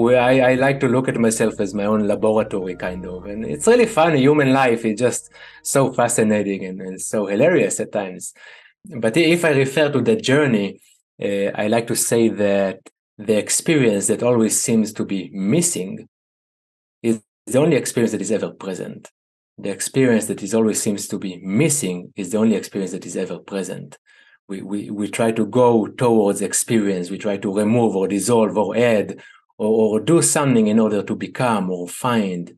I like to look at myself as my own laboratory, kind of. And it's really fun. Human life is just so fascinating and so hilarious at times. But if I refer to the journey, I like to say that the experience that always seems to be missing is the only experience that is ever present. The experience that is always seems to be missing is the only experience that is ever present. We try to go towards experience, we try to remove or dissolve or add or do something in order to become or find.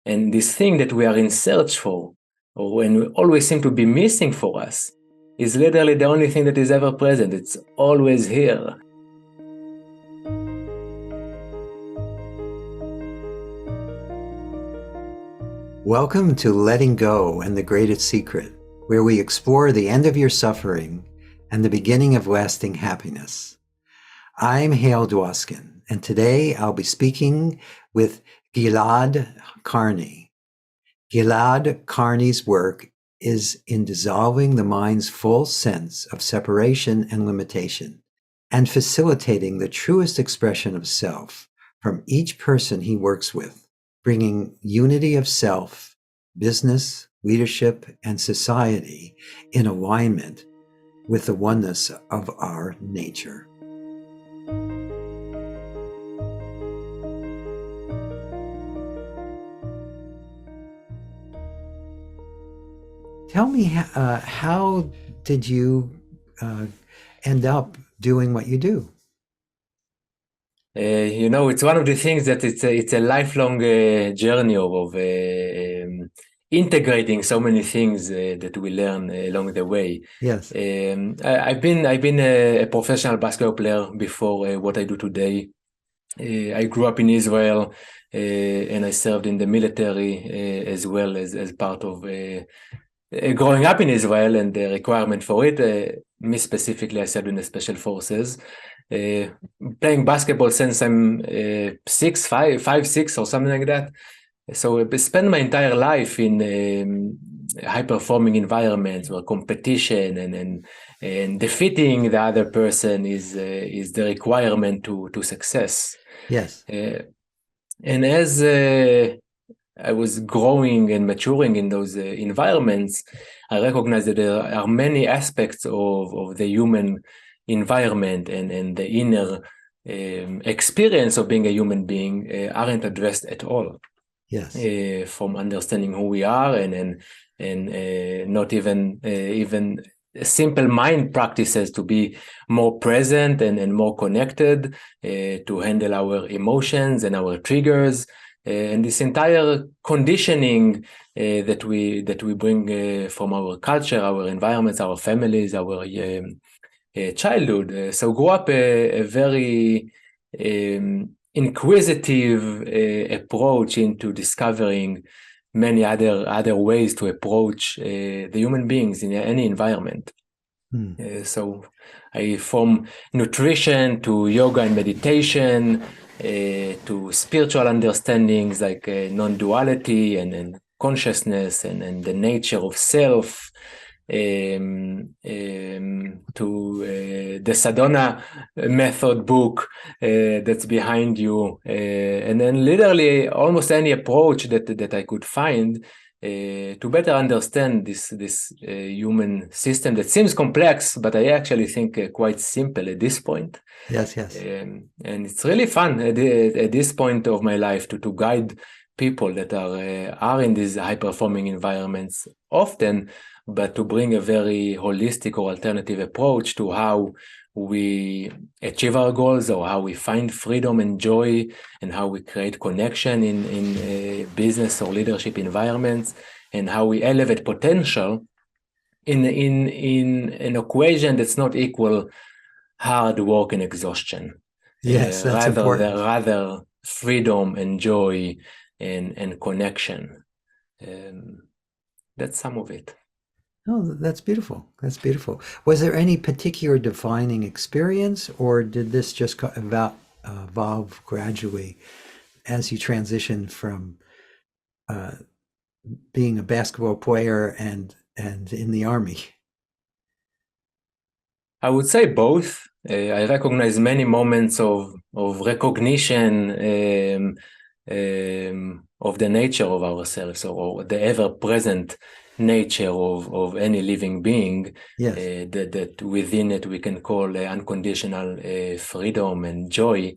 And this thing that we are in search for, or when we always seem to be missing for us, is literally the only thing that is ever present. It's always here. Welcome to Letting Go and the Greatest Secret, where we explore the end of your suffering and the beginning of lasting happiness. I'm Hale Dwoskin, and today I'll be speaking with Gilad Karni. Gilad Karni's work is in dissolving the mind's full sense of separation and limitation, and facilitating the truest expression of self from each person he works with, bringing unity of self, business, leadership, and society in alignment with the oneness of our nature. Tell me, how did you end up doing what you do? It's one of the things that it's a lifelong journey of integrating so many things that we learn along the way. Yes. I've been a professional basketball player before what I do today. I grew up in Israel and I served in the military as well as part of growing up in Israel and the requirement for it. Me specifically, I served in the special forces. Playing basketball since I'm 6 or something like that. So I spent my entire life in high-performing environments where competition and defeating the other person is the requirement to success. Yes. And as I was growing and maturing in those environments, I recognized that there are many aspects of the human environment and the inner experience of being a human being aren't addressed at all. Yes. From understanding who we are and not even simple mind practices to be more present and more connected, to handle our emotions and our triggers, and this entire conditioning that we bring from our culture, our environments, our families, our childhood. So grew up a very inquisitive approach into discovering many other ways to approach the human beings in any environment. So from nutrition to yoga and meditation to spiritual understandings like non-duality and consciousness and the nature of self, to the Sedona Method book that's behind you, and then literally almost any approach that I could find to better understand this human system that seems complex, but I actually think quite simple at this point. Yes, yes. And it's really fun at this point of my life to guide people that are in these high-performing environments often, but to bring a very holistic or alternative approach to how we achieve our goals or how we find freedom and joy and how we create connection in business or leadership environments and how we elevate potential in an equation that's not equal hard work and exhaustion. Yes, that's important. Rather freedom and joy and connection. That's some of it. Oh, that's beautiful. That's beautiful. Was there any particular defining experience, or did this just evolve gradually as you transitioned from being a basketball player and in the army? I would say both. I recognize many moments of recognition of the nature of ourselves, or the ever-present nature of any living being. Yes. That within it we can call unconditional freedom and joy.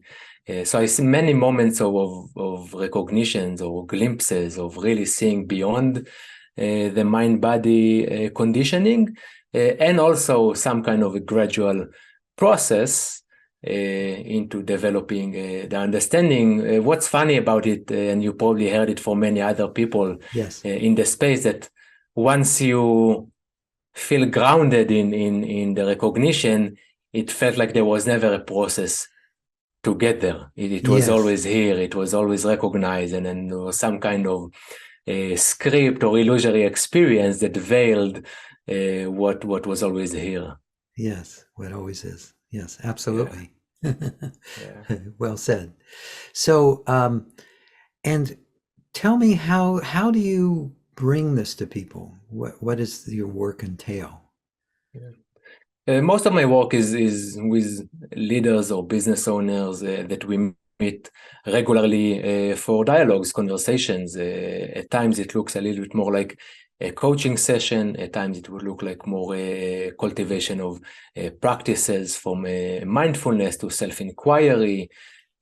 So I see many moments of recognitions or glimpses of really seeing beyond the mind-body conditioning, and also some kind of a gradual process into developing the understanding. What's funny about it, and you probably heard it from many other people Yes. in the space, that once you feel grounded in the recognition, it felt like there was never a process to get there. It was Yes. always here. It was always recognized, and then there was some kind of script or illusory experience that veiled what was always here. Yes. What always is. Yes, Yeah, absolutely. yeah. Well said. So, and tell me how do you bring this to people? What does your work entail? Most of my work is with leaders or business owners that we meet regularly for dialogues, conversations. At times it looks a little bit more like a coaching session. At times it would look like more cultivation of practices from mindfulness to self-inquiry.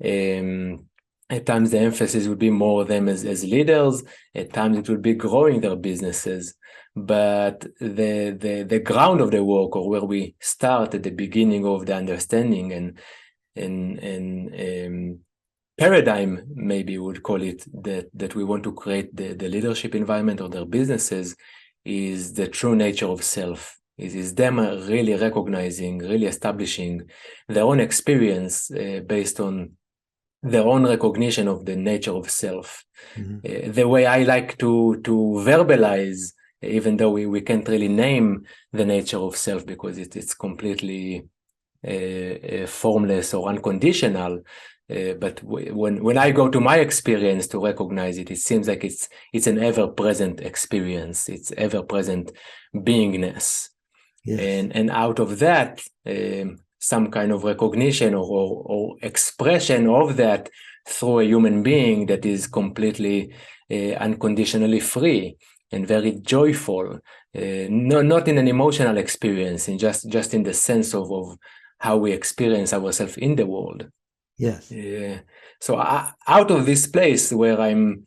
Um, at times the emphasis would be more them as leaders. At times it would be growing their businesses. But the ground of the work, or where we start at the beginning of the understanding and paradigm, maybe we would call it, that we want to create the leadership environment of their businesses, is the true nature of self. Is them really recognizing, really establishing their own experience based on their own recognition of the nature of self. The way I like to verbalize, even though we can't really name the nature of self because it's completely formless or unconditional. But when I go to my experience to recognize it, it seems like it's an ever-present experience. It's ever-present beingness. Yes. And out of that, some kind of recognition or expression of that through a human being that is completely unconditionally free and very joyful, not in an emotional experience, in just in the sense of how we experience ourselves in the world. Yes. So out of this place where I'm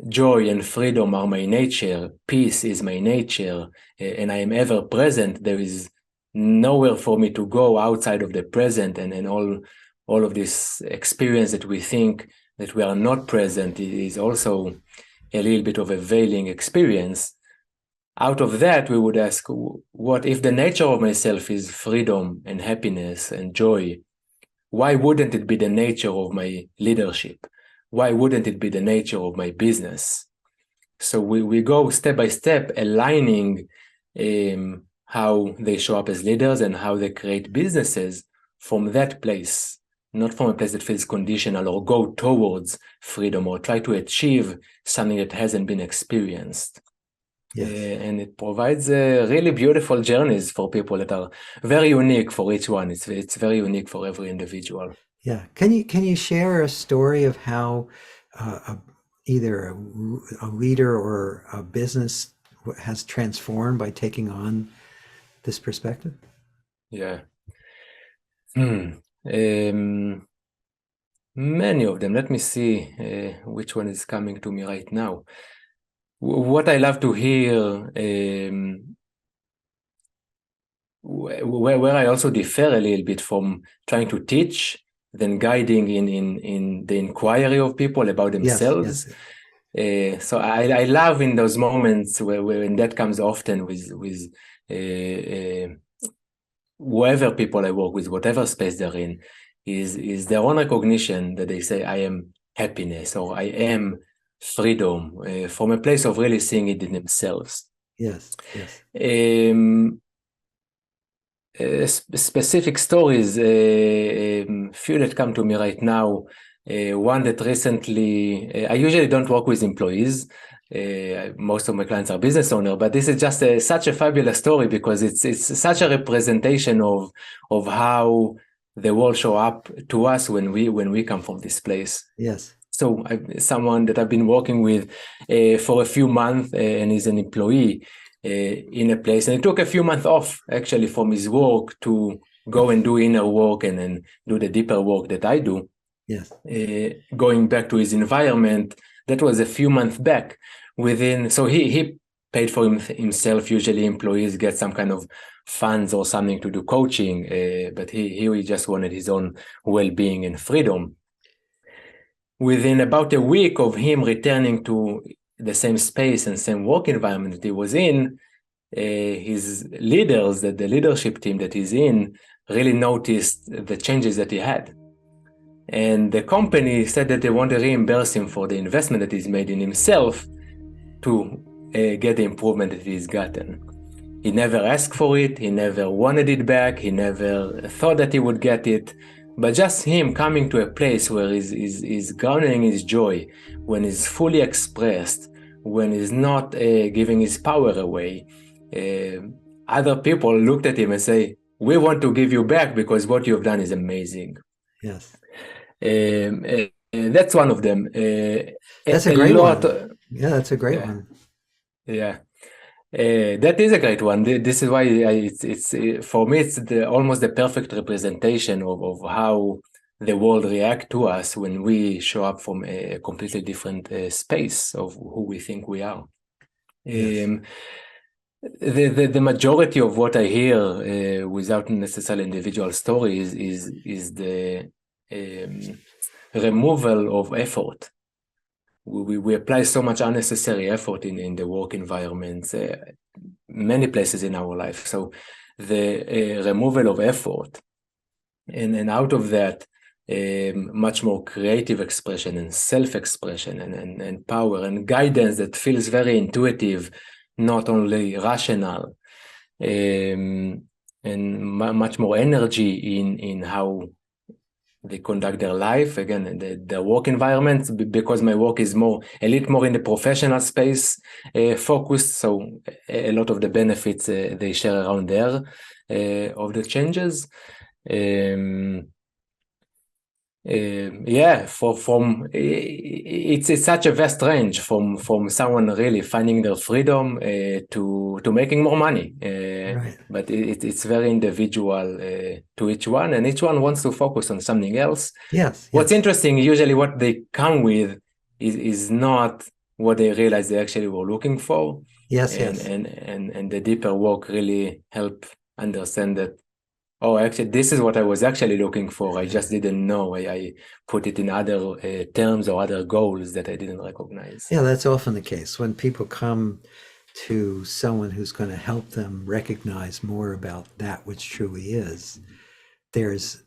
joy and freedom are my nature, peace is my nature, and I am ever present, there is nowhere for me to go outside of the present, and all of this experience that we think that we are not present is also a little bit of a veiling experience. Out of that, we would ask, what if the nature of myself is freedom and happiness and joy? Why wouldn't it be the nature of my leadership? Why wouldn't it be the nature of my business? So we go step by step, aligning how they show up as leaders and how they create businesses from that place, not from a place that feels conditional or go towards freedom or try to achieve something that hasn't been experienced. Yes. And it provides really beautiful journeys for people that are very unique for each one. It's very unique for every individual. Yeah. Can you share a story of how either a leader or a business has transformed by taking on this perspective? Yeah. Many of them. Let me see which one is coming to me right now. What I love to hear, where I also differ a little bit from trying to teach, than guiding in the inquiry of people about Yes. themselves. Yes. So I love in those moments when that comes often with whoever people I work with, whatever space they're in, is their own recognition that they say, I am happiness, or I am freedom, from a place of really seeing it in themselves. Yes. Yes. Specific stories, few that come to me right now. One that recently, I usually don't work with employees. Most of my clients are business owners, but this is just such a fabulous story because it's such a representation of how the world show up to us when we come from this place. Yes. So someone that I've been working with for a few months and is an employee in a place, and it took a few months off actually from his work to go and do inner work and then do the deeper work that I do. Yes. Going back to his environment, that was a few months back. So he paid for himself. Usually employees get some kind of funds or something to do coaching, but he just wanted his own well-being and freedom. Within about a week of him returning to the same space and same work environment that he was in, his leaders, the leadership team that he's in, really noticed the changes that he had. And the company said that they want to reimburse him for the investment that he's made in himself to get the improvement that he's gotten. He never asked for it. He never wanted it back. He never thought that he would get it. But just him coming to a place where he's garnering his joy, when he's fully expressed, when he's not giving his power away, other people looked at him and say, "We want to give you back because what you've done is amazing." Yes. That's one of them. That's a great one. Yeah, that's a great one. Yeah. That is a great one. This is why it's for me, it's almost the perfect representation of how the world reacts to us when we show up from a completely different space of who we think we are. Yes. The majority of what I hear, without necessarily individual stories, is the removal of effort. We apply so much unnecessary effort in the work environments, many places in our life. So the removal of effort, and out of that, much more creative expression and self-expression and power and guidance that feels very intuitive, not only rational, and much more energy in how they conduct their life, again, the work environment, because my work is a little more in the professional space focused. So a lot of the benefits they share around there of the changes. It's such a vast range from someone really finding their freedom to making more money. Right. But it's very individual to each one, and each one wants to focus on something else. Yes. What's interesting, usually what they come with is not what they realize they actually were looking for. Yes. And the deeper work really help understand that, oh, actually, this is what I was actually looking for. I just didn't know. I put it in other terms or other goals that I didn't recognize. Yeah, that's often the case. When people come to someone who's going to help them recognize more about that which truly is, there's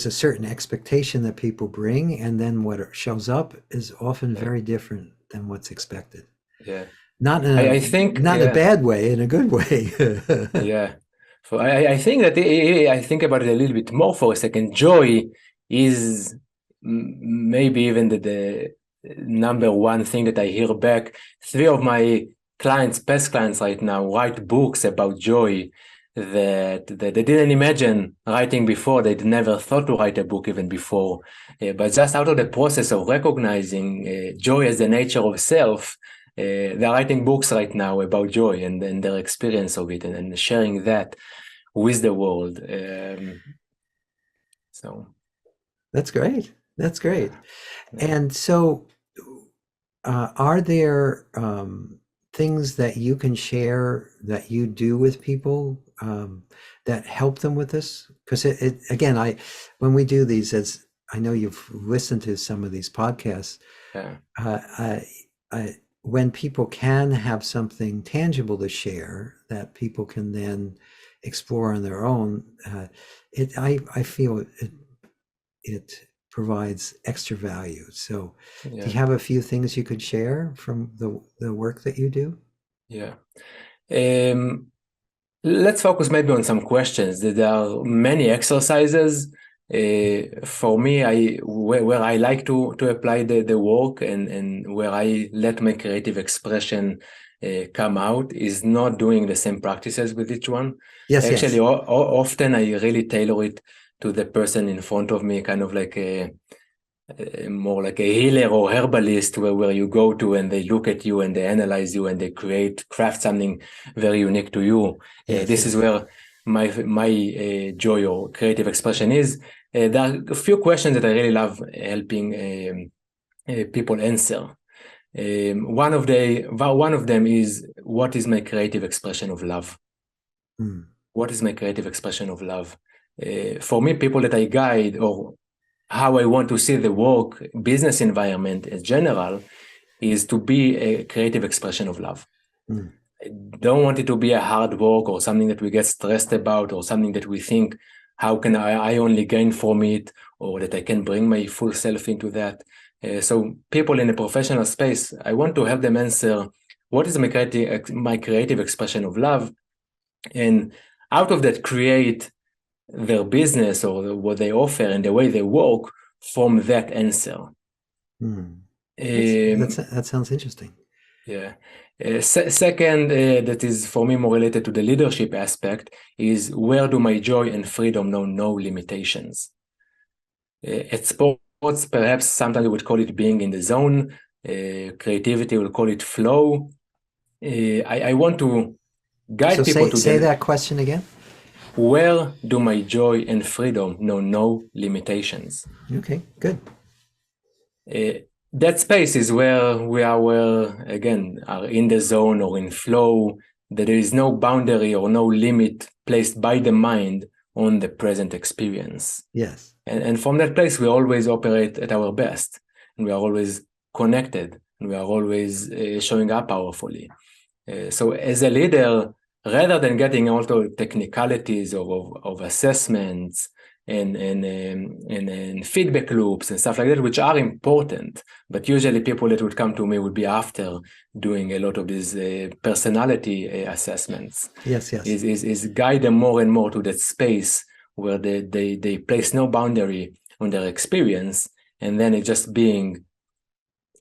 a certain expectation that people bring, and then what shows up is often very different than what's expected. Yeah. Not in a bad way, in a good way. Yeah. So I think that I think about it a little bit more for a second. Joy is maybe even the number one thing that I hear back. 3 of my past clients right now, write books about joy that they didn't imagine writing before. They'd never thought to write a book even before. But just out of the process of recognizing joy as the nature of self, they're writing books right now about joy and their experience of it and sharing that with the world. So that's great. That's great. And so are there things that you can share that you do with people that help them with this? Because again, when we do these, as I know you've listened to some of these podcasts, when people can have something tangible to share that people can then explore on their own, I feel it provides extra value. So do you have a few things you could share from the work that you do? Yeah. Let's focus maybe on some questions. There are many exercises For me, where I like to apply the work and where I let my creative expression come out is not doing the same practices with each one. Yes, Actually, yes. often I really tailor it to the person in front of me, kind of like more like a healer or herbalist, where you go to and they look at you and they analyze you and they craft something very unique to you. Yes, This yes. is where my joy or creative expression is. There are a few questions that I really love helping people answer. One of them is, what is my creative expression of love? What is my creative expression of love? For me, people that I guide, or how I want to see the work business environment in general, is to be a creative expression of love. I don't want it to be a hard work or something that we get stressed about or something that we think, how can I only gain from it, or that I can bring my full self into that. So people in a professional space, I want to help them answer, what is my creative expression of love? And out of that, create their business or what they offer and the way they work from that answer. That sounds interesting. Yeah. Second, that is for me more related to the leadership aspect, is where do my joy and freedom know no limitations? At sports, perhaps sometimes we would call it being in the zone. Creativity will call it flow. I want to guide So people to say that question again. Where do my joy and freedom know no limitations? Okay, good. That space is where we are, again, are in the zone or in flow, that there is no boundary or no limit placed by the mind on the present experience. Yes. And from that place, we always operate at our best, and we are always connected, and we are always showing up powerfully. So as a leader, rather than getting into technicalities of assessments and feedback loops and stuff like that, which are important, but usually people that would come to me would be after doing a lot of these personality assessments. Yes, yes. Is guide them more and more to that space where they place no boundary on their experience, and then it's just being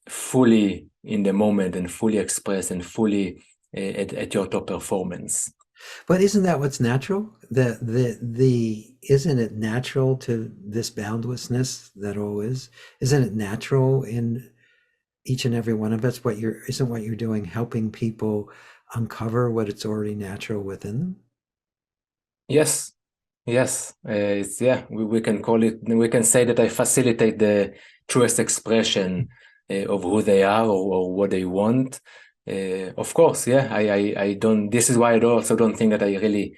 fully in the moment and fully expressed and fully at your top performance. But isn't that what's natural? Isn't it natural to this boundlessness that all is? Isn't it natural in each and every one of us? Isn't what you're doing helping people uncover what it's already natural within them? Yes. We can call it, we can say that I facilitate the truest expression of who they are or what they want. Of course, I don't, this is why I also don't think that I really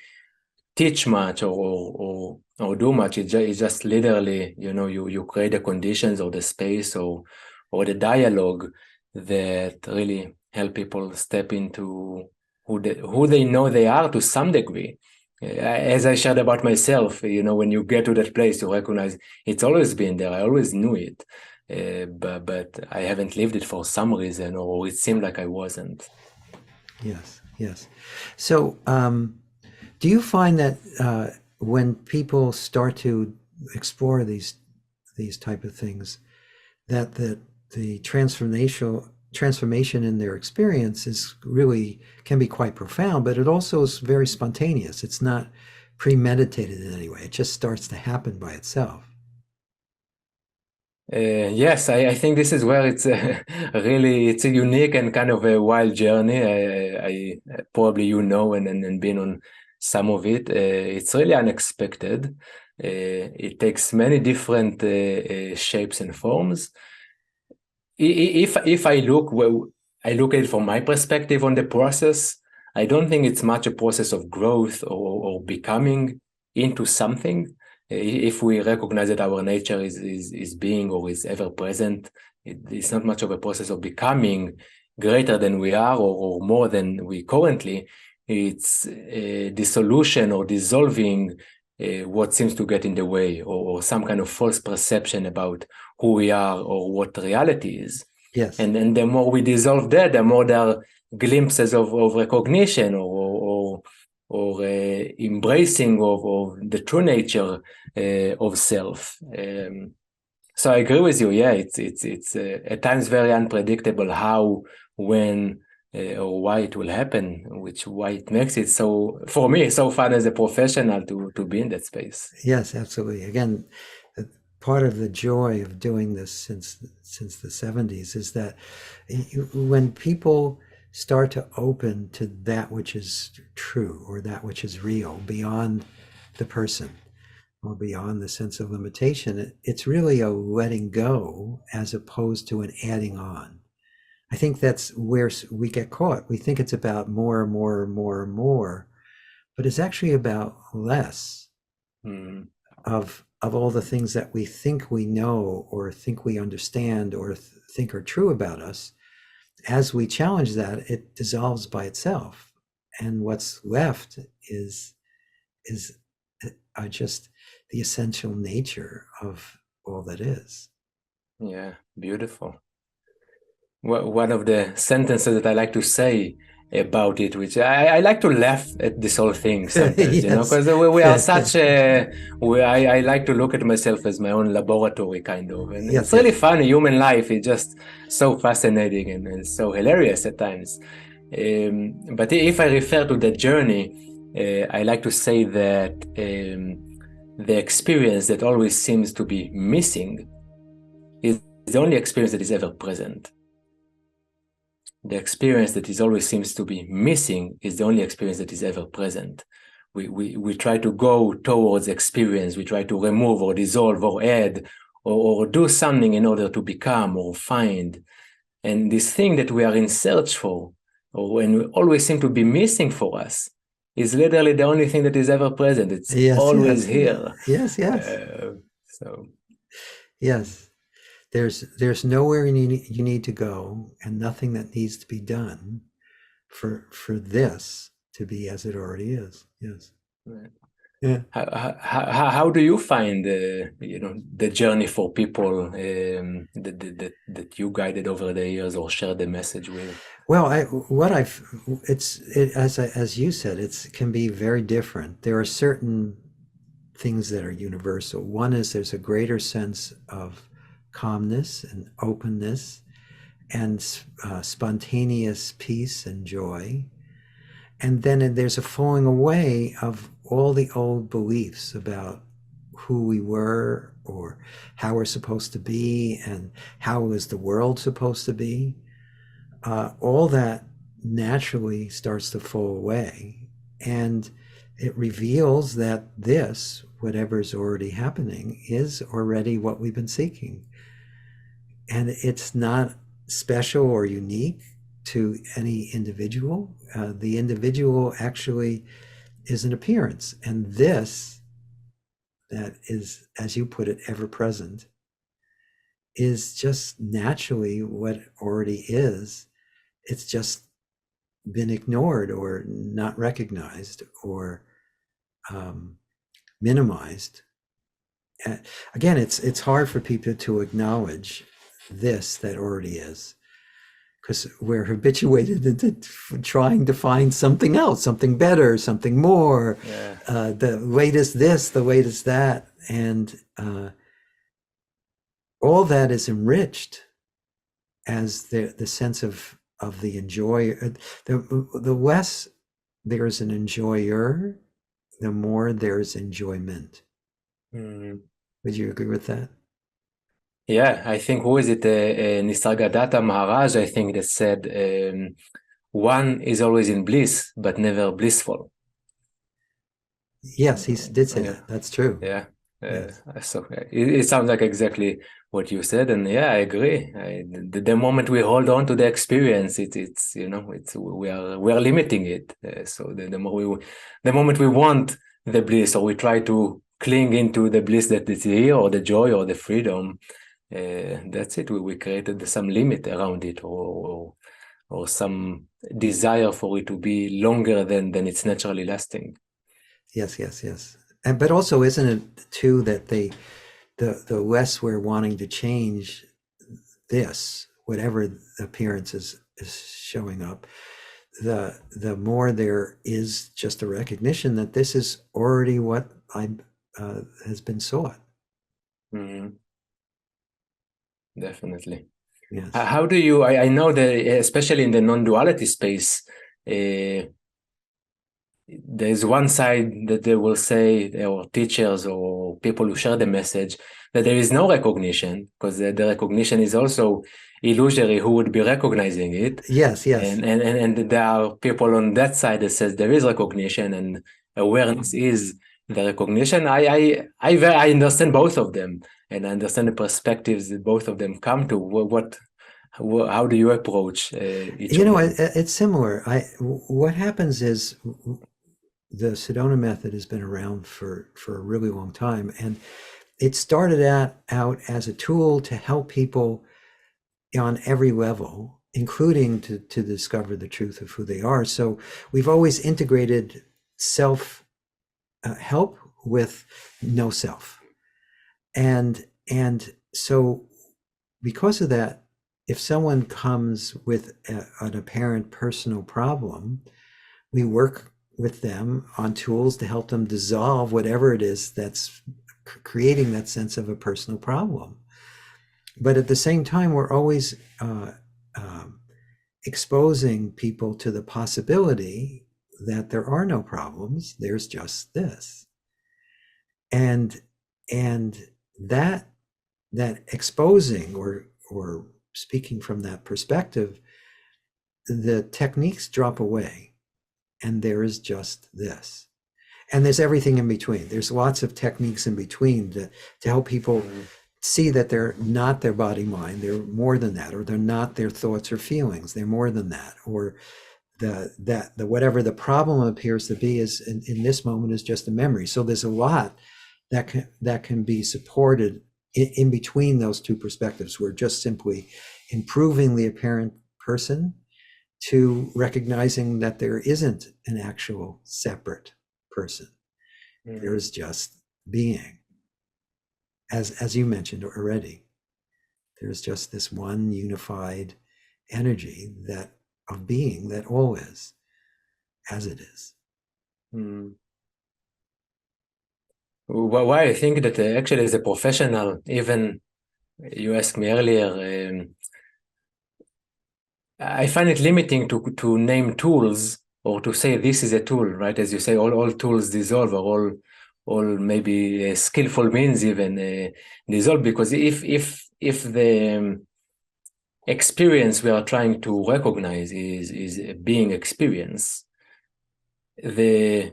teach much or do much. It's just literally, you create the conditions or the space or the dialogue that really help people step into who they know they are to some degree. As I shared about myself, when you get to that place, you recognize it's always been there. I always knew it, but I haven't lived it for some reason, or it seemed like I wasn't. Yes. So, do you find that when people start to explore these type of things, that the transformation in their experience can be quite profound, but it also is very spontaneous. It's not premeditated in any way. It just starts to happen by itself. Yes, I think this is where it's it's a unique and kind of a wild journey. I probably and been on some of it. It's really unexpected. It takes many different shapes and forms. If I look at it from my perspective on the process, I don't think it's much a process of growth or becoming into something. If we recognize that our nature is being or is ever present, it's not much of a process of becoming greater than we are or more than we currently. It's a dissolution or dissolving what seems to get in the way or some kind of false perception about who we are or what reality is. Yes. And the more we dissolve that, the more there are glimpses of recognition or or embracing of the true nature of self. So I agree with you. Yeah, it's at times very unpredictable how, when, or why it will happen, why it makes it so, for me, so fun as a professional to be in that space. Yes, absolutely. Again, part of the joy of doing this since the 70s is that when people start to open to that which is true or that which is real beyond the person or beyond the sense of limitation, it's really a letting go as opposed to an adding on. I think that's where we get caught. We think it's about more and more and more and more, but it's actually about less of all the things that we think we know or think we understand or think are true about us. As we challenge that, it dissolves by itself, and what's left is just the essential nature of all that is. Yeah, beautiful. One of the sentences that I like to say about it, which I like to laugh at this whole thing sometimes, Yes. because we are such a, I like to look at myself as my own laboratory kind of, and Yes, it's really yes. funny. Human life is just so fascinating and so hilarious at times. But if I refer to the journey, I like to say that the experience that always seems to be missing is the only experience that is ever present. The experience that is always seems to be missing is the only experience that is ever present. We try to go towards experience, we try to remove or dissolve or add or do something in order to become or find. And this thing that we are in search for, or when we always seem to be missing for us, is literally the only thing that is ever present. It's Yes, always yes, here. yes, yes. So Yes. There's nowhere you need to go and nothing that needs to be done for this to be as it already is. Yes. Yeah. how do you find the journey for people that you guided over the years or shared the message with? Well, as you said, it can be very different. There are certain things that are universal. One is there's a greater sense of calmness and openness and spontaneous peace and joy. And then there's a falling away of all the old beliefs about who we were or how we're supposed to be and how is the world supposed to be. All that naturally starts to fall away. And it reveals that this, whatever's already happening, is already what we've been seeking. And it's not special or unique to any individual. The individual actually is an appearance. And this, that is, as you put it, ever present, is just naturally what already is. It's just been ignored or not recognized or minimized. Again, it's hard for people to acknowledge this that already is, because we're habituated into trying to find something else, something better, something more, the latest this, the latest that, and all that is enriched as the sense of the enjoyer. The less there's an enjoyer, the more there's enjoyment. Would you agree with that? Yeah, I think, who is it? Nisargadatta Maharaj, I think, that said, one is always in bliss, but never blissful. Yes, he did say that. That's true. Yeah. Yes. So it sounds like exactly what you said, and yeah, I agree. The moment we hold on to the experience, it's we are limiting it. So the moment we want the bliss, or we try to cling into the bliss that is here, or the joy, or the freedom, that's it. We created some limit around it, or some desire for it to be longer than it's naturally lasting. Yes, yes, yes. But also, isn't it too that the less we're wanting to change this, whatever appearance is showing up, the more there is just a recognition that this is already what I has been sought. Mm-hmm. Definitely. Yes. How do you? I know that especially in the non-duality space, there's one side that they will say, or teachers or people who share the message, that there is no recognition because the recognition is also illusory. Who would be recognizing it? Yes, yes. And there are people on that side that says there is recognition and awareness is the recognition. I understand both of them, and I understand the perspectives that both of them come to. How do you approach each You of know, them? it's similar. What happens is the Sedona Method has been around for a really long time, and it started out as a tool to help people on every level, including to discover the truth of who they are. So we've always integrated self help with no self, and so because of that, if someone comes with an apparent personal problem, we work with them on tools to help them dissolve whatever it is that's creating that sense of a personal problem. But at the same time, we're always exposing people to the possibility that there are no problems, there's just this. And that exposing or speaking from that perspective, the techniques drop away and there is just this. And there's everything in between. There's lots of techniques in between to help people see that they're not their body mind, they're more than that, or they're not their thoughts or feelings, they're more than that, or the whatever the problem appears to be is in this moment is just a memory. So there's a lot that can be supported in between those two perspectives. We're just simply improving the apparent person to recognizing that there isn't an actual separate person. There's just being. As you mentioned already, there's just this one unified energy that of being that all is as it is. Why I think that actually as a professional, even you asked me earlier, I find it limiting to name tools or to say this is a tool, right? As you say, all tools dissolve, or all maybe skillful means even dissolve, because if the experience we are trying to recognize is a being experience, the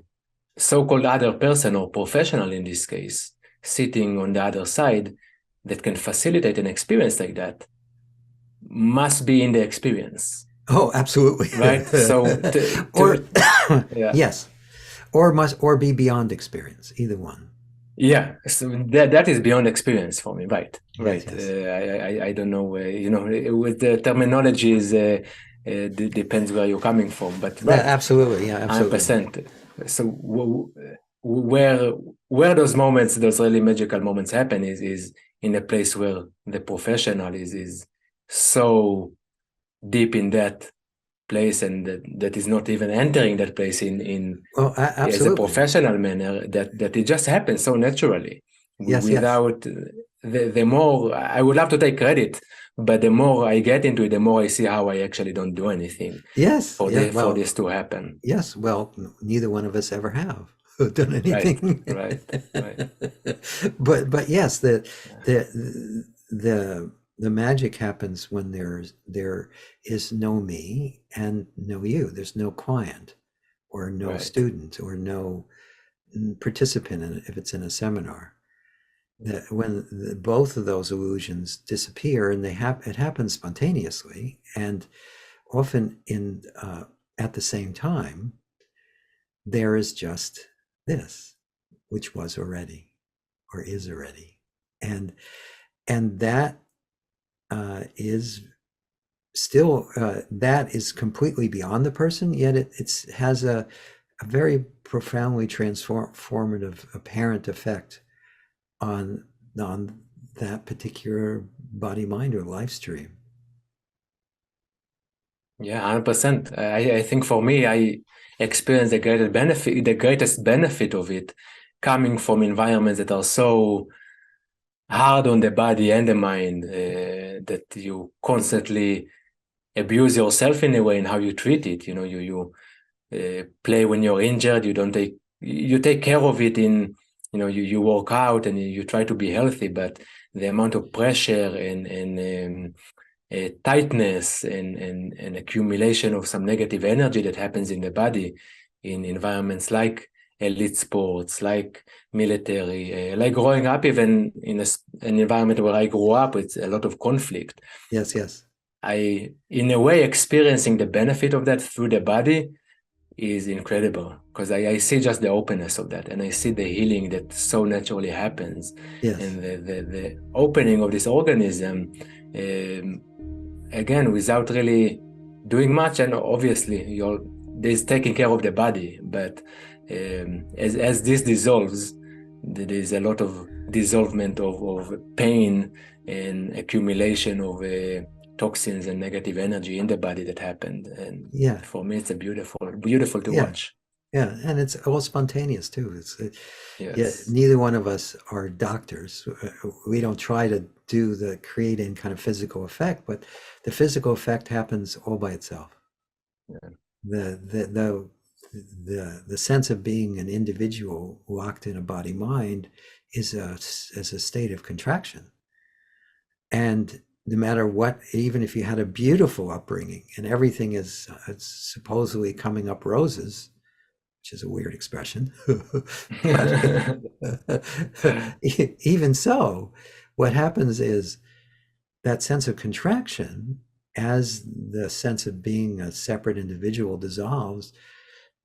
so-called other person or professional in this case, sitting on the other side that can facilitate an experience like that must be in the experience. Oh, absolutely. Right. So or yeah. Yes. Or be beyond experience, either one. Yeah, so that is beyond experience for me, right? Yes, Right. yes. I don't know, with the terminologies, depends where you're coming from, but right, Absolutely, yeah, absolutely. 100%. So where those moments, those really magical moments happen is in a place where the professional is so deep in that place, and that is not even entering that place in Well, as a absolutely. professional manner, that it just happens so naturally, Yes, without the more I would love to take credit, but the more I get into it, the more I see how I actually don't do anything yes, for yeah. Well, this to happen. yes. Well, neither one of us ever have done anything. Right. But yes, the magic happens when there is no me and no you. There's no client or no student or no participant if it's in a seminar. That when both of those illusions disappear, and it happens spontaneously and often at the same time, there is just this, which was already or is already, and that is still that is completely beyond the person, yet it has a very profoundly transformative apparent effect on that particular body mind or life stream. Yeah, 100%. I think for me, I experienced the greatest benefit of it coming from environments that are so hard on the body and the mind, that you constantly abuse yourself in a way in how you treat it. You play when you're injured. You take care of it you work out and you try to be healthy, but the amount of pressure and tightness and accumulation of some negative energy that happens in the body in environments like elite sports, like military, like growing up even in an environment where I grew up, it's a lot of conflict. Yes, yes. In a way, experiencing the benefit of that through the body is incredible, because I see just the openness of that, and I see the healing that so naturally happens, Yes. and the opening of this organism, um, again, without really doing much. And obviously there's taking care of the body, but as this dissolves, there's a lot of dissolvement of pain and accumulation of toxins and negative energy in the body that happened. And Yeah. for me, it's a beautiful to Yeah. watch. Yeah. And it's all spontaneous too. Yeah, Yes. neither one of us are doctors. We don't try to do the creating kind of physical effect, but the physical effect happens all by itself. Yeah. The sense of being an individual locked in a body mind is a state of contraction. And no matter what, even if you had a beautiful upbringing and everything is supposedly coming up roses, which is a weird expression, but even so, what happens is that sense of contraction, as the sense of being a separate individual dissolves,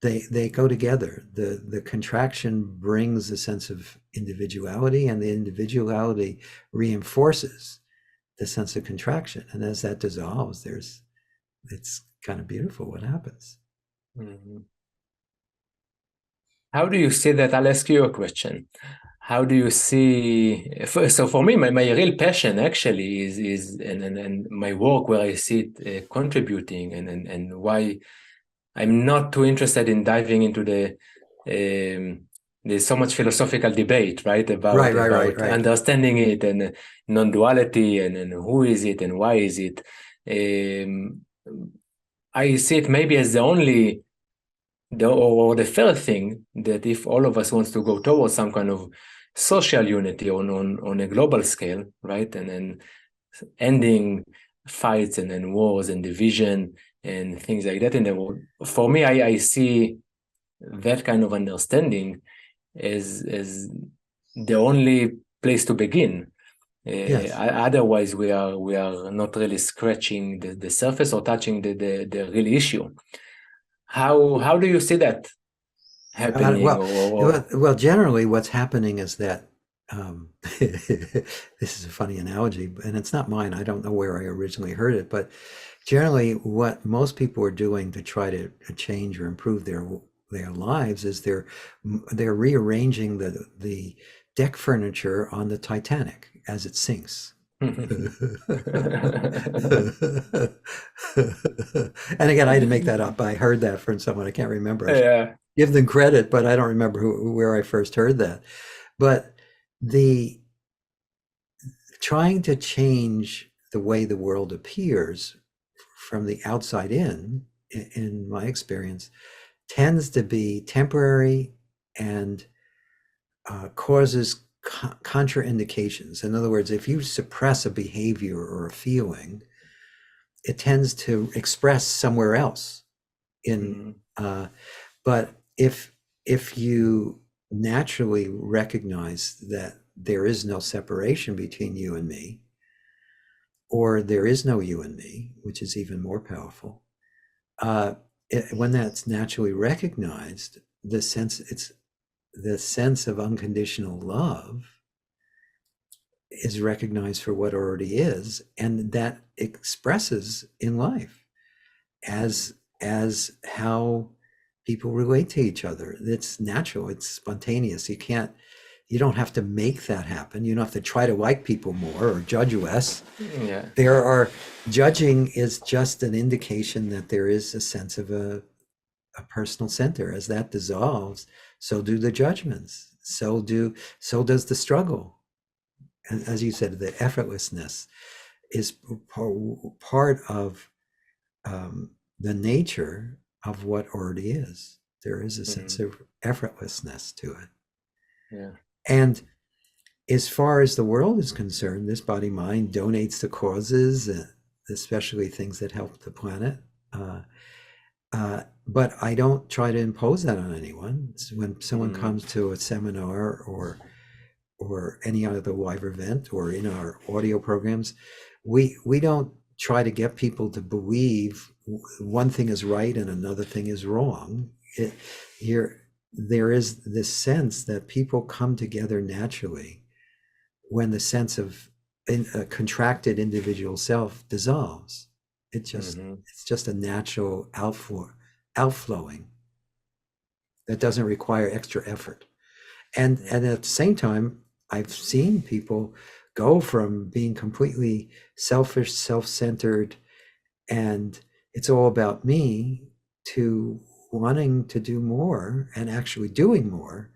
they go together. The contraction brings the sense of individuality, and the individuality reinforces the sense of contraction. And as that dissolves, it's kind of beautiful what happens. Mhm. How do you see that? I'll ask you a question. How do you see? So for me, my real passion actually is and my work where I see it contributing, and why I'm not too interested in diving into there's so much philosophical debate, right, Right, about right, right, about right. understanding it, and non-duality, and who is it and why is it. Um, I see it maybe as the first thing, that if all of us wants to go towards some kind of social unity on a global scale, right, and then ending fights and then wars and division and things like that in the world. For me, I see that kind of understanding as the only place to begin. Yes. Otherwise, we are not really scratching the surface or touching the real issue. How do you see that happening? Well, Or well, generally, what's happening is that this is a funny analogy, and it's not mine. I don't know where I originally heard it, but generally, what most people are doing to try to change or improve their lives is they're rearranging the deck furniture on the Titanic as it sinks. And again, I didn't make that up. I heard that from someone. I can't remember. I should yeah. give them credit, but I don't remember where I first heard that. But the trying to change the way the world appears from the outside in my experience, tends to be temporary and causes contraindications. In other words, if you suppress a behavior or a feeling, it tends to express somewhere else. In Mhm. but if you naturally recognize that there is no separation between you and me, or there is no you and me, which is even more powerful, uh, when that's naturally recognized, the sense of unconditional love is recognized for what already is, and that expresses in life as how people relate to each other. It's natural, it's spontaneous. You don't have to make that happen. You don't have to try to like people more or judge less. Yeah. Judging is just an indication that there is a sense of a personal center. As that dissolves, so do the judgments. So does the struggle. And as you said, the effortlessness is part of the nature of what already is. There is a sense of effortlessness to it. Yeah. And as far as the world is concerned, this body mind donates to causes, especially things that help the planet. But I don't try to impose that on anyone. So when someone comes to a seminar or any other live event or in our audio programs, we don't try to get people to believe one thing is right and another thing is wrong. There is this sense that people come together naturally when the sense of a contracted individual self dissolves. It's just a natural outflowing that doesn't require extra effort. And at the same time, I've seen people go from being completely selfish, self-centered, and it's all about me, to wanting to do more and actually doing more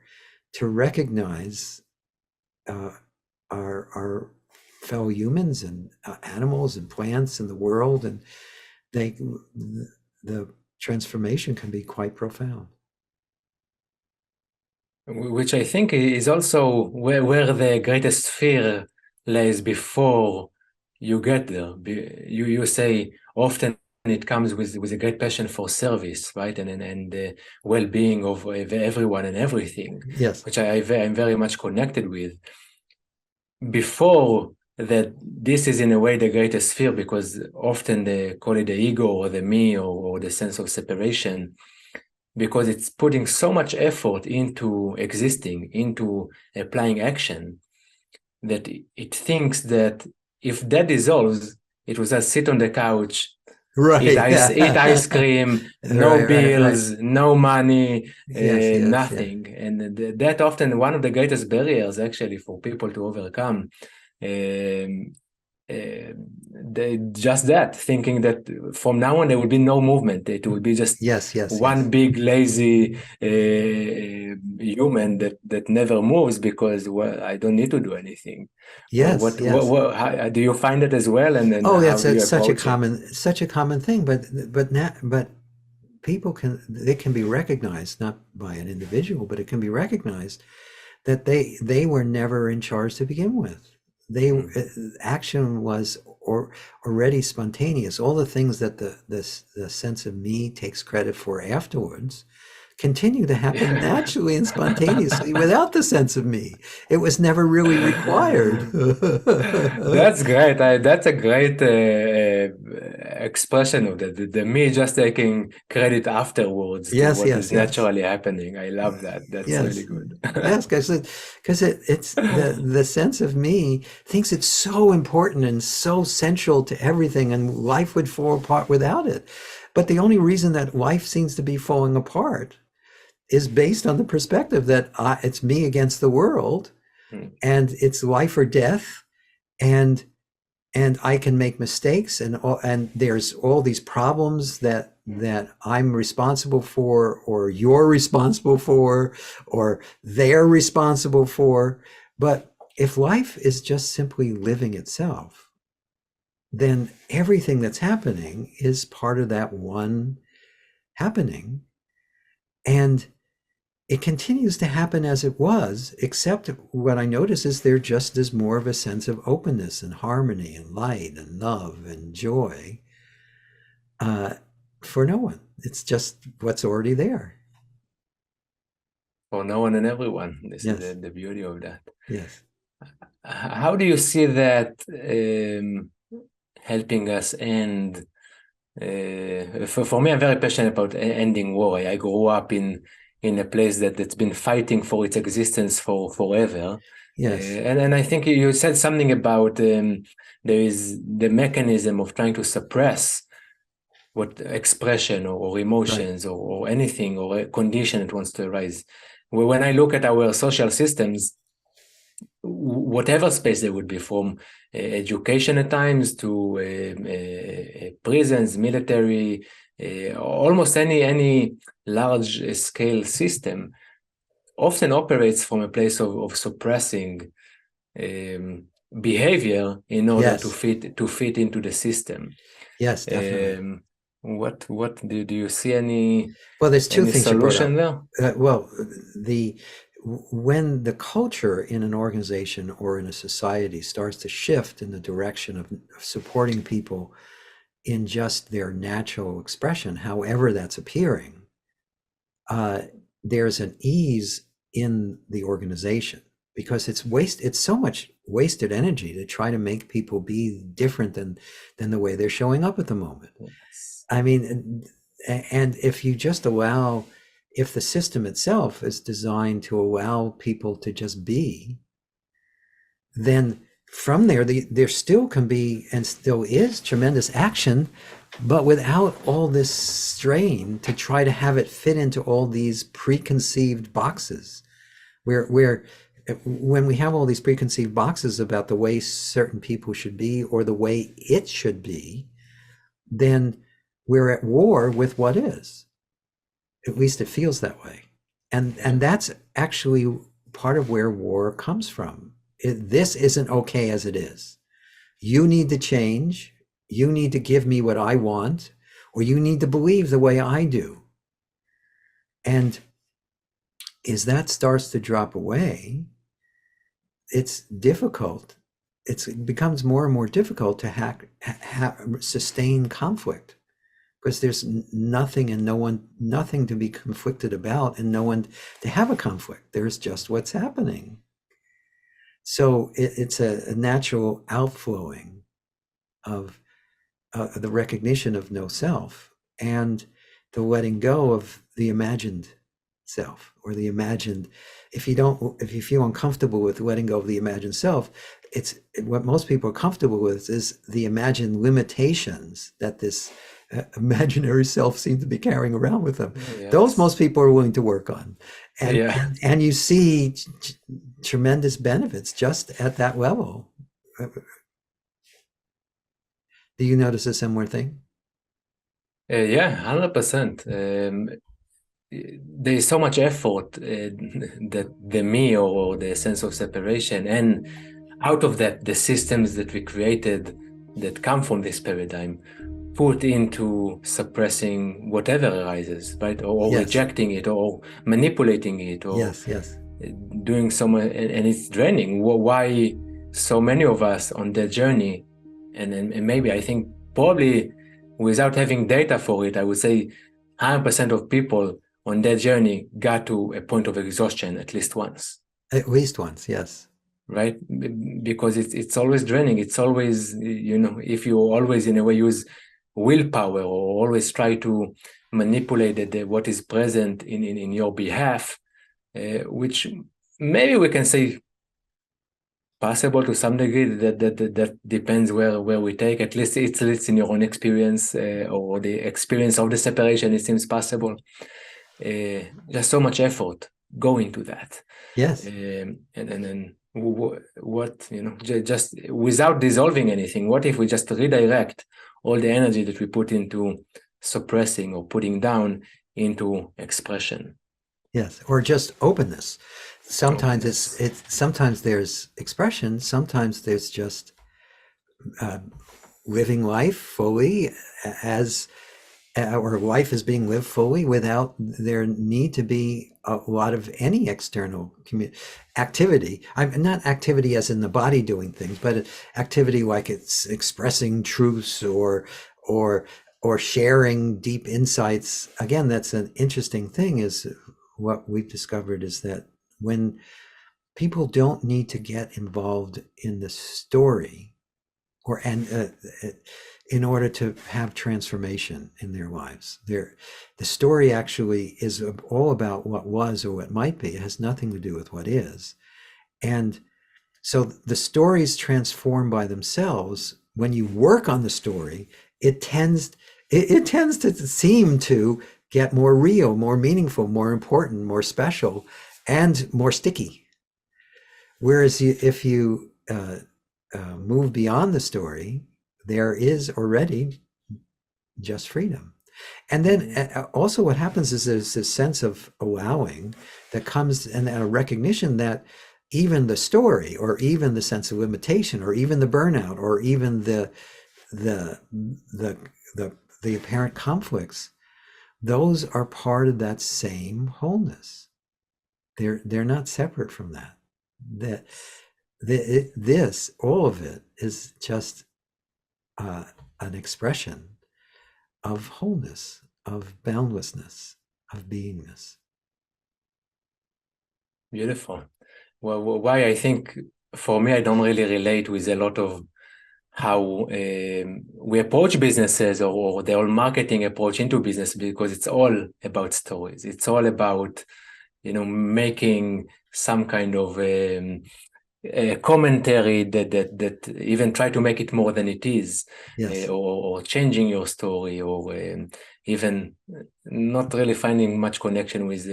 to recognize our fellow humans and animals and plants and the world, and the transformation can be quite profound. Which I think is also where the greatest fear lays before you get there. You say often it comes with a great passion for service, right? And the well-being of everyone and everything, yes, which I'm very much connected with. Before that, this is in a way the greatest fear, because often they call it the ego or the me or the sense of separation, because it's putting so much effort into existing, into applying action, that it thinks that if that dissolves, it will just sit on the couch, right, eat ice cream, no right, bills, right. No money, yes, nothing. Yeah. And that often one of the greatest barriers actually for people to overcome. Just that, thinking that from now on there will be no movement. It will be just one big lazy human that never moves, because I don't need to do anything. What how, do you find it as well? And then how do you approach it? Such a common thing, but people can be recognized, not by an individual, but it can be recognized that they were never in charge to begin with. Action was already spontaneous. All the things that the sense of me takes credit for afterwards continue to happen naturally and spontaneously without the sense of me. It was never really required. That's great. That's a great expression of that. The me just taking credit afterwards to what is naturally happening. I love that. That's really good. Yes, because it's the sense of me thinks it's so important and so central to everything, and life would fall apart without it. But the only reason that life seems to be falling apart is based on the perspective that it's me against the world, and it's life or death, and I can make mistakes, and there's all these problems that I'm responsible for, or you're responsible for, or they're responsible for. But if life is just simply living itself, then everything that's happening is part of that one happening. And it continues to happen as it was, except what I notice is there just is more of a sense of openness and harmony and light and love and joy for no one. It's just what's already there. For no one and everyone. This is the beauty of that. Yes. How do you see that helping us end? For me, I'm very passionate about ending war. I grew up in a place that's been fighting for its existence for forever. Yes. And I think you said something about there is the mechanism of trying to suppress what expression or emotions or anything or a condition that wants to arise. When I look at our social systems, whatever space they would be, from education at times to prisons, military, almost any large scale system often operates from a place of suppressing behavior in order Yes. to fit into the system. Yes, definitely. What do you see any Well, there's two things you brought solution up. there? Well, the when the culture in an organization or in a society starts to shift in the direction of supporting people in just their natural expression, however that's appearing, there's an ease in the organization, because it's so much wasted energy to try to make people be different than the way they're showing up at the moment. Yes. I mean, and if you just allow, if the system itself is designed to allow people to just be, then from there still can be and still is tremendous action, but without all this strain to try to have it fit into all these preconceived boxes, where when we have all these preconceived boxes about the way certain people should be or the way it should be, then we're at war with what is. At least it feels that way. And that's actually part of where war comes from. This isn't okay as it is. You need to change. You need to give me what I want, or you need to believe the way I do. And as that starts to drop away, it's difficult. It becomes more and more difficult to sustain conflict, because there's nothing and no one, nothing to be conflicted about, and no one to have a conflict. There's just what's happening. So it's a natural outflowing of the recognition of no self, and the letting go of the imagined self, or the imagined. If you feel uncomfortable with letting go of the imagined self, it's what most people are comfortable with is the imagined limitations that this imaginary self seems to be carrying around with them. Yes. Those most people are willing to work on, and Yeah. and you see tremendous benefits just at that level. Do you notice a similar thing? Yeah, 100%. There is so much effort that the me or the sense of separation, and out of that, the systems that we created that come from this paradigm, put into suppressing whatever arises, right? Or Yes. rejecting it, or manipulating it, or yes. doing so much, and it's draining. Why so many of us on that journey, and maybe I think probably without having data for it, I would say 100% of people on that journey got to a point of exhaustion at least once. At least once, yes. Right? Because it's always draining. It's always, if you always in a way use willpower, or always try to manipulate what is present in your behalf, which maybe we can say possible to some degree. That depends where we take. At least it's in your own experience, or the experience of the separation. It seems possible. There's so much effort going to that. Yes. And then what just without dissolving anything, what if we just redirect all the energy that we put into suppressing or putting down into expression? Yes, or just openness. Sometimes it's sometimes there's expression, sometimes there's just living life fully as or life is being lived fully without there need to be a lot of any external activity. I'm not activity as in the body doing things, but activity like it's expressing truths or sharing deep insights. Again, that's an interesting thing, is what we've discovered is that when people don't need to get involved in the story in order to have transformation in their lives, the story actually is all about what was or what might be. It has nothing to do with what is. And so the stories transform by themselves. When you work on the story, it tends to seem to get more real, more meaningful, more important, more special, and more sticky. Whereas if you move beyond the story, there is already just freedom. And then also what happens is there's this sense of allowing that comes, and a recognition that even the story, or even the sense of limitation, or even the burnout, or even the apparent conflicts, those are part of that same wholeness. They're not separate from that. This, all of it, is just an expression of wholeness, of boundlessness, of beingness. Beautiful. Well, why I think for me, I don't really relate with a lot of how we approach businesses, or the whole marketing approach into business, because it's all about stories. It's all about, making some kind of a commentary that even try to make it more than it is, Yes. or changing your story, or even not really finding much connection with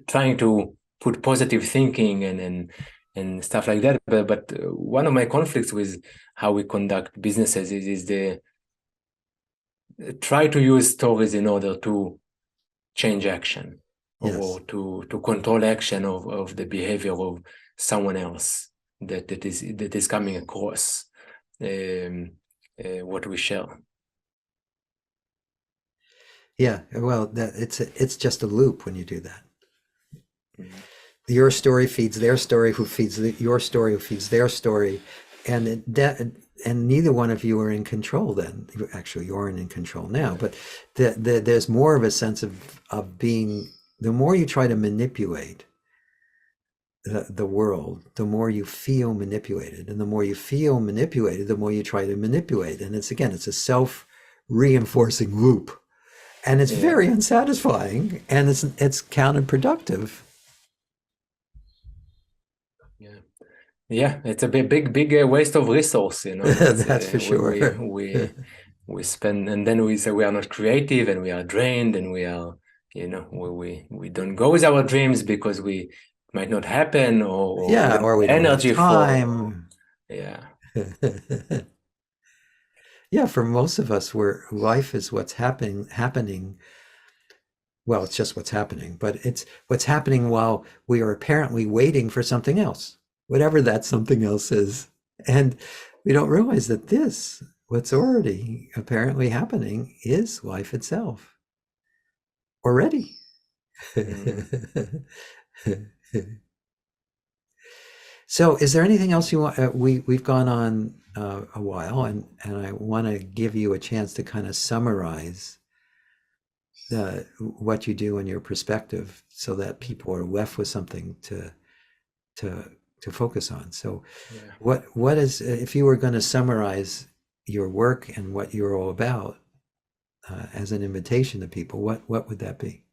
trying to put positive thinking and stuff like that. But one of my conflicts with how we conduct businesses is the try to use stories in order to change action, Yes. or to control action of the behavior of someone else that is coming across what we share. Yeah, well, it's just a loop when you do that. Mm-hmm. Your story feeds their story, who feeds your story, who feeds their story, and neither one of you are in control then. Actually, you aren't in control now, but there's more of a sense of being. The more you try to manipulate the world, the more you feel manipulated, and the more you feel manipulated, the more you try to manipulate, and it's a self-reinforcing loop, and it's very unsatisfying, and it's counterproductive. Yeah, it's a big waste of resource, That's for sure. We spend, and then we say we are not creative, and we are drained, and we are, we don't go with our dreams because we might not happen, or we don't have energy time. Yeah. Yeah, for most of us, where life is what's happening. Well, it's just what's happening, but it's what's happening while we are apparently waiting for something else, whatever that something else is. And we don't realize that what's already apparently happening, is life itself already. So is there anything else you want? We've gone on a while, and I want to give you a chance to kind of summarize what you do and your perspective, so that people are left with something to focus on. So what is, if you were going to summarize your work and what you're all about as an invitation to people, what would that be?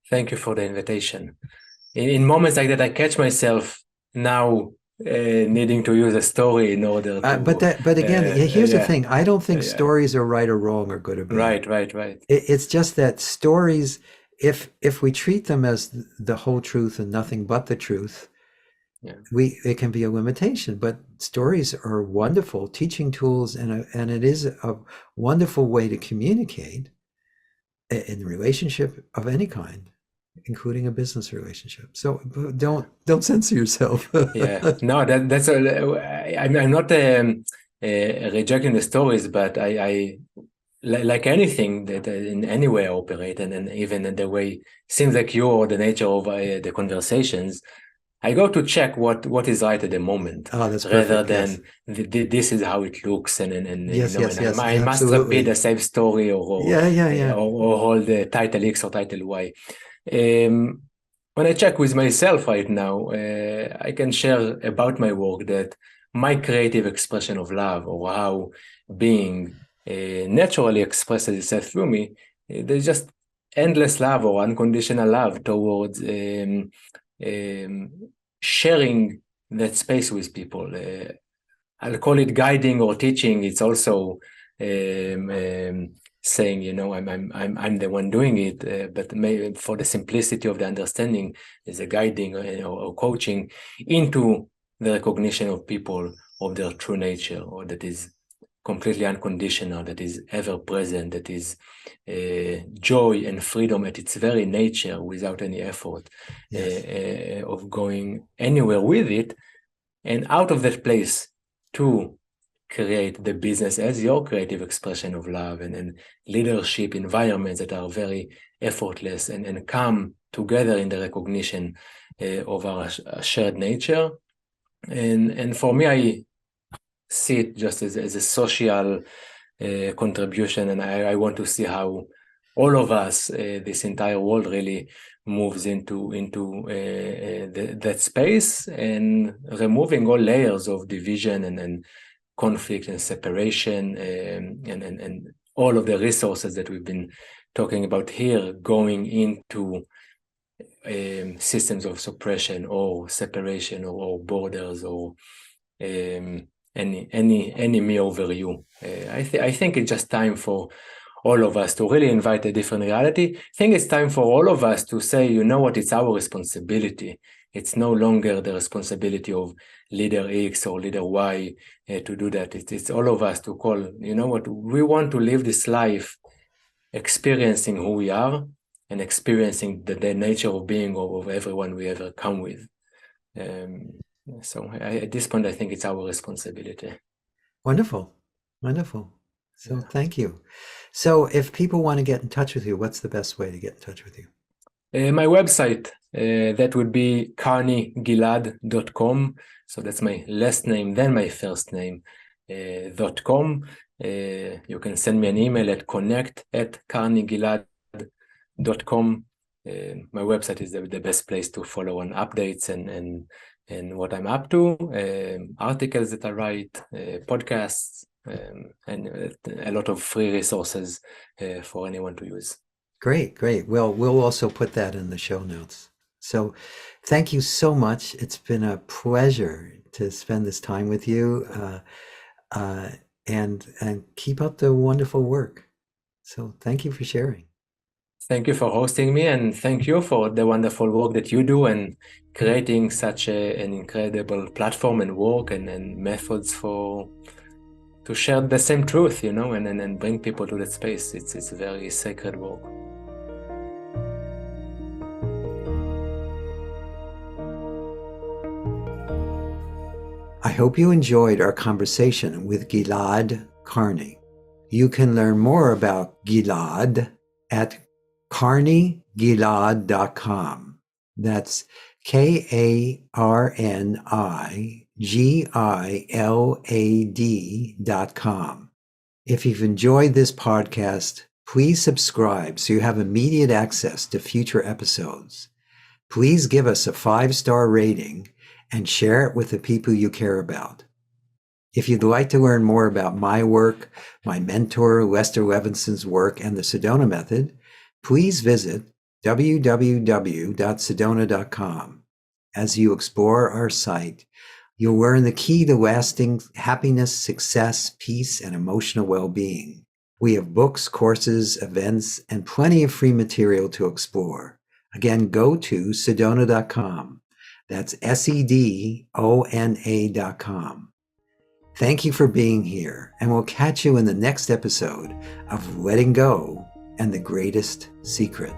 Thank you for the invitation. In moments like that, I catch myself now needing to use a story in order to. But again, here's the thing. I don't think stories are right or wrong or good or bad. Right. It's just that stories, if we treat them as the whole truth and nothing but the truth, it can be a limitation. But stories are wonderful teaching tools, and it is a wonderful way to communicate in relationship of any kind, including a business relationship. So don't censor yourself. No, that's I'm not rejecting the stories, but I like anything that in any way I operate, and even in the way seems like you, or the nature of the conversations, I go to check what is right at the moment, that's rather perfect. than this is how it looks, and yes, I must repeat the same story, or hold the title X or title Y. When I check with myself right now, I can share about my work that my creative expression of love, or how being naturally expresses itself through me, there's just endless love, or unconditional love towards sharing that space with people. I'll call it guiding or teaching. It's also saying, I'm the one doing it, but maybe for the simplicity of the understanding, is a guiding or coaching into the recognition of people of their true nature, or that is completely unconditional, that is ever present, that is joy and freedom at its very nature, without any effort of going anywhere with it, and out of that place to create the business as your creative expression of love, and leadership environments that are very effortless and come together in the recognition of our shared nature. And for me, I see it just as a social contribution, and I want to see how all of us, this entire world, really moves into that space, and removing all layers of division and conflict and separation, and all of the resources that we've been talking about here, going into systems of suppression or separation or borders or any me over you. I think it's just time for all of us to really invite a different reality. I think it's time for all of us to say, you know what, it's our responsibility. It's no longer the responsibility of leader X or leader Y to do that. It's all of us to call, you know what, we want to live this life experiencing who we are and experiencing the nature of being of everyone we ever come with. So at this point, I think it's our responsibility. Wonderful. Wonderful. So thank you. So if people want to get in touch with you, what's the best way to get in touch with you? My website, that would be karnigilad.com. So that's my last name, then my first name, .com. You can send me an email at connect@karnigilad.com. My website is the best place to follow on updates and what I'm up to, articles that I write, podcasts, and a lot of free resources for anyone to use. Great, great. Well, we'll also put that in the show notes. So thank you so much. It's been a pleasure to spend this time with you, and keep up the wonderful work. So thank you for sharing. Thank you for hosting me, and thank you for the wonderful work that you do and creating such an incredible platform and work and methods to share the same truth, and bring people to that space. It's a very sacred work. I hope you enjoyed our conversation with Gilad Karni. You can learn more about Gilad at karnigilad.com. That's KARNIGILAD.com. If you've enjoyed this podcast, please subscribe so you have immediate access to future episodes. Please give us a 5-star rating and share it with the people you care about. If you'd like to learn more about my work, my mentor Lester Levinson's work, and the Sedona Method, please visit www.sedona.com. As you explore our site, you'll learn the key to lasting happiness, success, peace, and emotional well-being. We have books, courses, events, and plenty of free material to explore. Again, go to sedona.com. That's SEDONA.com. Thank you for being here, and we'll catch you in the next episode of Letting Go and the Greatest Secret.